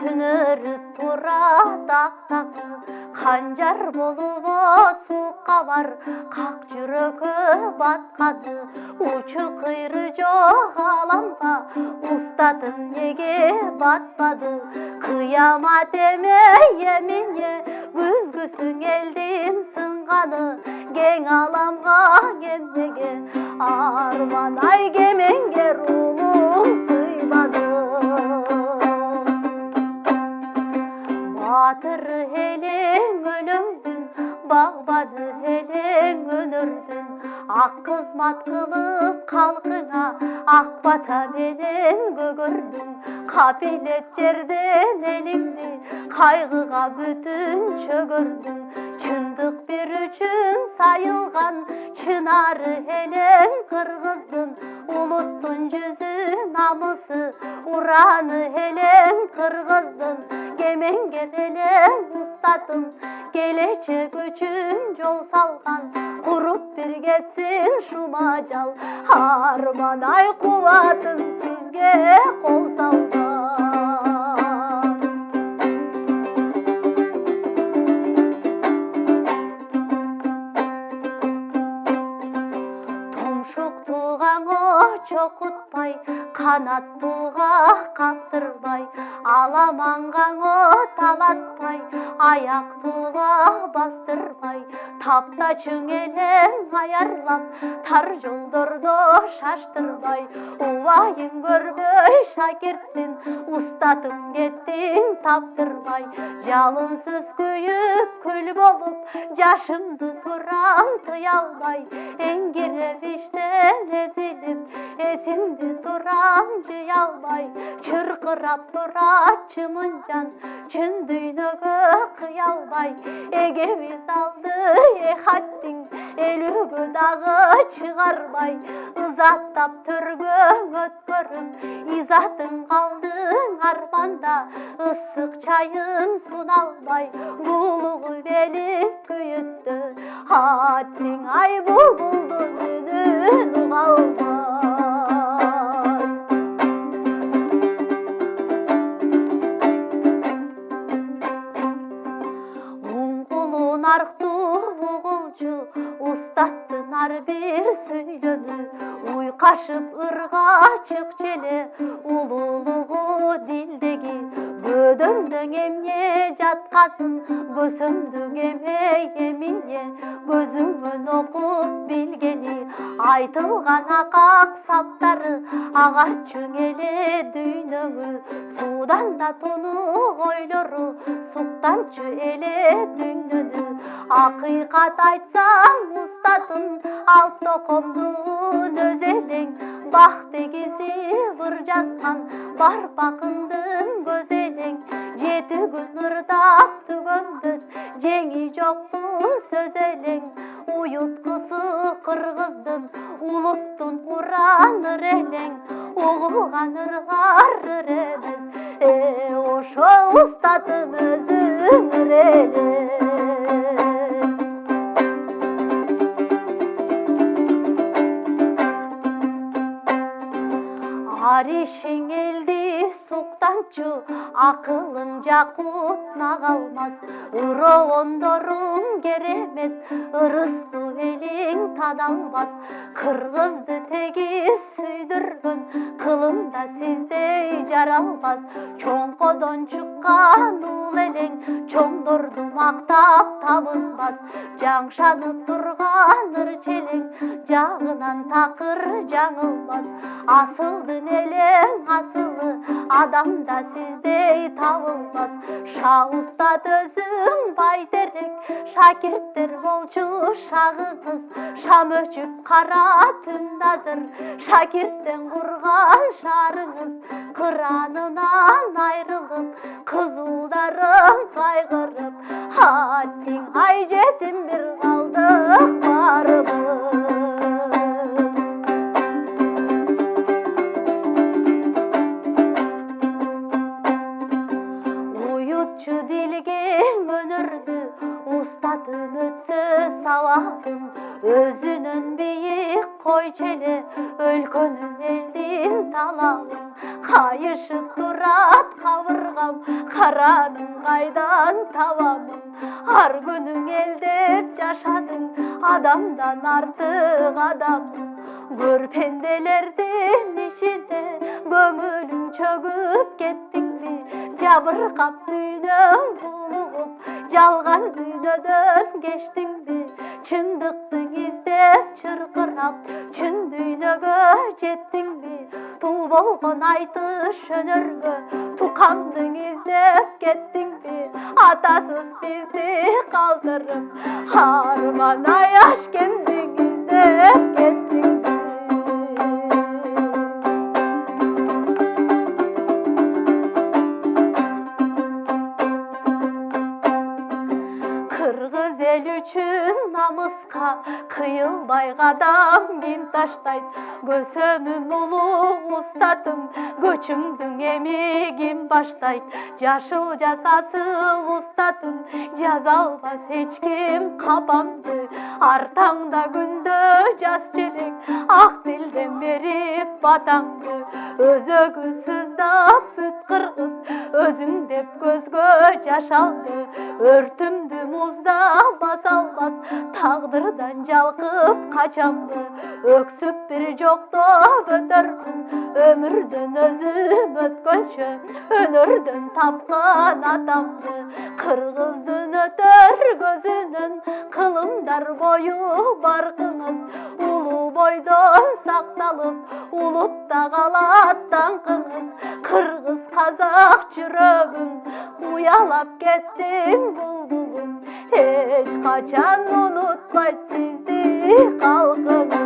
түнөрүп тура тактагы канжар болуп суукка бар как жүрөгкө батканы учу кыйры жок аламга устатым неге батпады кыямат эмне күзгүсүң элдин сынганы кең аламга эмнеге арман ай кемеңгер улуң сыйбады батыр элең өлөңдүн багбады элең өнөрдүн ак кызмат кылып калкыңа ак бата менен көгөрдүң капелет жерден элиңди кайгыга бүтүн чөгөрдүң чындык бир үчүн сайылган чынары элең кыргыздын улуттун жүзү намысы ураны элең кыргыздын кемеңгер элең устатым келечек үчүн жол салган куруп бир кетсин шумажал арман ай кубатым сизге кол салган тумшуктуугаңо чокутпай канаттууга кактырбай аламангаңо талатпай аяктууга бастырбай таптачың элең аярлап тар жолдордо шаштырбай убайын көрбөй шакирттин устатым кеттиң таптырбай жалынсыз күйүп күл болуп жашымды турам тыя албай эңгиреп иштен эзилип эсимди турам жыя албай чыркырап турат чымынжан чын дүйнөгө кыя албай эгебиз алды хаттиң элүүгө дагы чыгарбай ызаттап төргөң өткөрүп изатың калдың арманда ысык чайын суна албай булугу белип күйүттү хаттиң ай булбулдун үнүн уга албай нарктуу угулчу устаттын ар бир сүйлөнү уйкашып ыргачык желе улуулугу дилдеги бөдөмдөң эмне жатканын көзөмдөң эмие көзүңөн окуп билгени айтылган акак саптары агаччың эле дүйнөңү суудан да тонук ойлору суктанчу эле дүйнөнү акыйкат айтсам устатым алп токомдун өз элең бак дегизип ыр жазган барпакындын көз элең жети күн ырдап түгөнбөс жеңи жоктун сөз элең уюткусу кыргыздын улуттун ураныр элең угулган ырлар ыр эмес ошо устатым өзүң ыр элең ар ишиң элди суктанчу акылың жакут нагалмас ыроондоруң керемет ырыстуу элиң тадалбас кыргызды тегиз сүйдүргөн кылымда сиздей жаралбас чоңкодон чыккан ул элең чоңдорду мактап табынбас жаңшанып турган ыр челең жагынан такыр жаңылбас асылдын элең асылы адамда сиздей табылбас ша устат өзүң байтерек шакирттер болчу шагыңыз шам өчүп кара түн азыр шакирттен курган шаарыңыз кыранынан айрылып кызуулдарың кайгырып хаттиң ай жетим бир калдык барыбыз дилгең өнөрдү устатым өтсө сабагын өзүнөн бийик койчу эле өлкөнүн элдин талабын кайышып турат кабырга анам, каранын кайдан табамын? Ар күнүң элдеп жашадың, адамдан артык адаммын. Көрпенделердин ишине көңүлүң чөгүп кеттиңби? Жабыркап дүйнөң булугуп, жалган дүйнөдөн кечтиңби? Чындыкты издеп чыркырап, чын дүйнөгө жеттиңби? Туу болгон айтыш өнөргө тукамдың издеп кеттиңби? Атасыз бизди калтырып, арман аяш кемдиң издеп кеттиңби? Кыргыз эл үчүн намыска кыйылбай кадам ким таштайт? Көсөмүм улуу устатым, көчүңдүң эми ким баштайт? Жашыл жасасыл устатым, жаза албас эч ким капамды. Артаңда күндө жаз желек, ак дилден берип батаңды. Өзөгү сыздап бүт кыргыз, өзүң деп көзгө жаш алды. Өртүмдү музда баса албас, тагдырдан жалкып качамды. Өксүп бир жоктоо өтөрмүн, өмүрдөн өзүм өткөнчө, өнөрдөн тапкан атамды. Кыргыздын өтөр көзүнөн кылымдар бою баркыңыз, улуу бойдон сакталып, улутта калат даңкыңыз. Кыргыз казак жүрөгүн уялап кеттиң булбулум, эч качан унутпайт сизди калкыңыз.